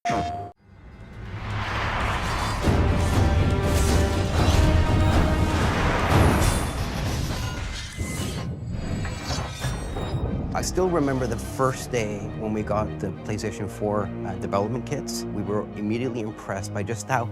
I still remember the first day when we got the PlayStation 4 development kits. We were immediately impressed by just how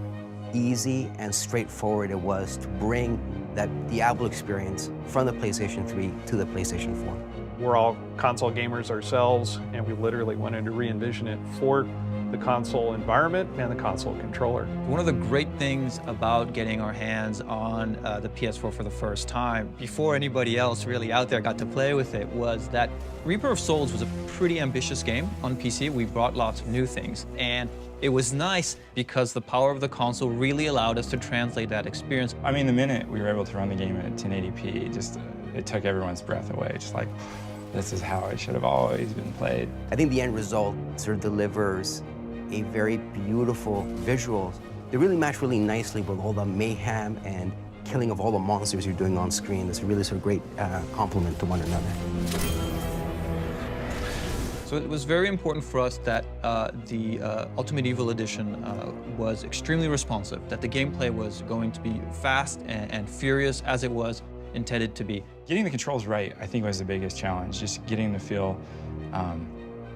easy and straightforward it was to bring that Diablo experience from the PlayStation 3 to the PlayStation 4. We're all console gamers ourselves, and we literally wanted to re-envision it for the console environment and the console controller. One of the great things about getting our hands on the PS4 for the first time, before anybody else really out there got to play with it, was that Reaper of Souls was a pretty ambitious game on PC. We brought lots of new things, and it was nice because the power of the console really allowed us to translate that experience. I mean, the minute we were able to run the game at 1080p, it took everyone's breath away. Just like, this is how it should have always been played. I think the end result sort of delivers a very beautiful visual. They really match really nicely with all the mayhem and killing of all the monsters you're doing on screen. It's a really sort of great complement to one another. So it was very important for us that the Ultimate Evil Edition was extremely responsive, that the gameplay was going to be fast and furious as it was intended to be. Getting the controls right, I think, was the biggest challenge. Just getting to feel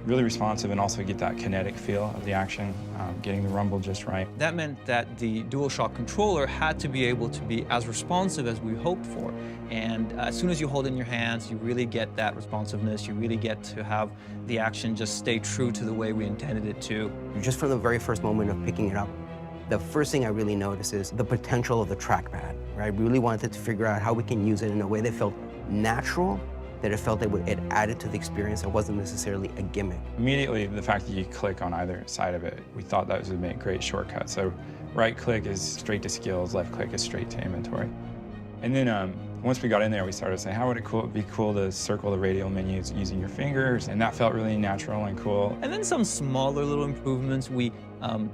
really responsive and also get that kinetic feel of the action, getting the rumble just right. That meant that the DualShock controller had to be able to be as responsive as we hoped for. And as soon as you hold it in your hands, you really get that responsiveness. You really get to have the action just stay true to the way we intended it to. Just from the very first moment of picking it up, the first thing I really noticed is the potential of the trackpad. Right? I really wanted to figure out how we can use it in a way that felt natural, that it felt that it added to the experience. It wasn't necessarily a gimmick. Immediately, the fact that you click on either side of it, we thought that would make great shortcuts. So right click is straight to skills, left click is straight to inventory. And then once we got in there, we started saying, how would it be cool to circle the radial menus using your fingers? And that felt really natural and cool. And then some smaller little improvements. We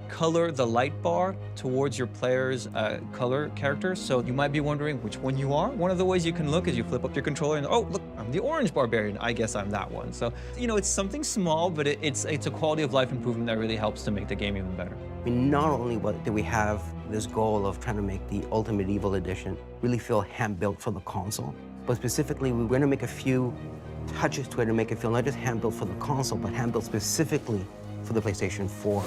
color the light bar towards your player's color character. So you might be wondering which one you are. One of the ways you can look is you flip up your controller and, oh, look, I'm the orange barbarian. I guess I'm that one. So, you know, it's something small, but it's a quality of life improvement that really helps to make the game even better. I mean, not only did we have this goal of trying to make the Ultimate Evil Edition really feel hand-built for the console, but specifically we were going to make a few touches to it and make it feel not just hand-built for the console, but hand-built specifically for the PlayStation 4.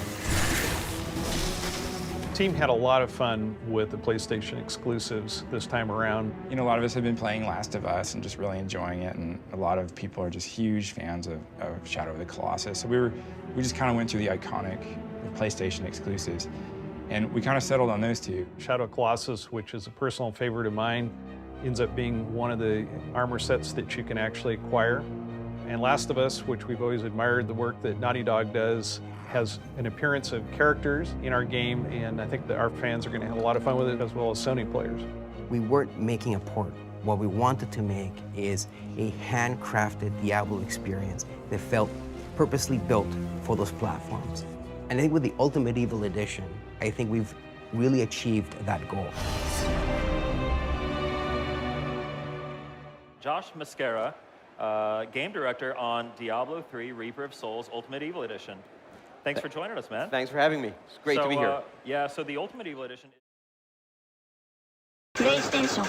The team had a lot of fun with the PlayStation exclusives this time around. You know, a lot of us have been playing Last of Us and just really enjoying it, and a lot of people are just huge fans of Shadow of the Colossus. So we just kind of went through the iconic PlayStation exclusives, and we kind of settled on those two. Shadow of Colossus, which is a personal favorite of mine, ends up being one of the armor sets that you can actually acquire. And Last of Us, which we've always admired the work that Naughty Dog does, has an appearance of characters in our game, and I think that our fans are going to have a lot of fun with it, as well as Sony players. We weren't making a port. What we wanted to make is a handcrafted Diablo experience that felt purposely built for those platforms. And I think with the Ultimate Evil Edition, I think we've really achieved that goal. Josh Mascara, game director on Diablo 3 Reaper of Souls Ultimate Evil Edition. Thanks for joining us, man. Thanks for having me. It's great to be here. Yeah, so the Ultimate Evil Edition... PlayStation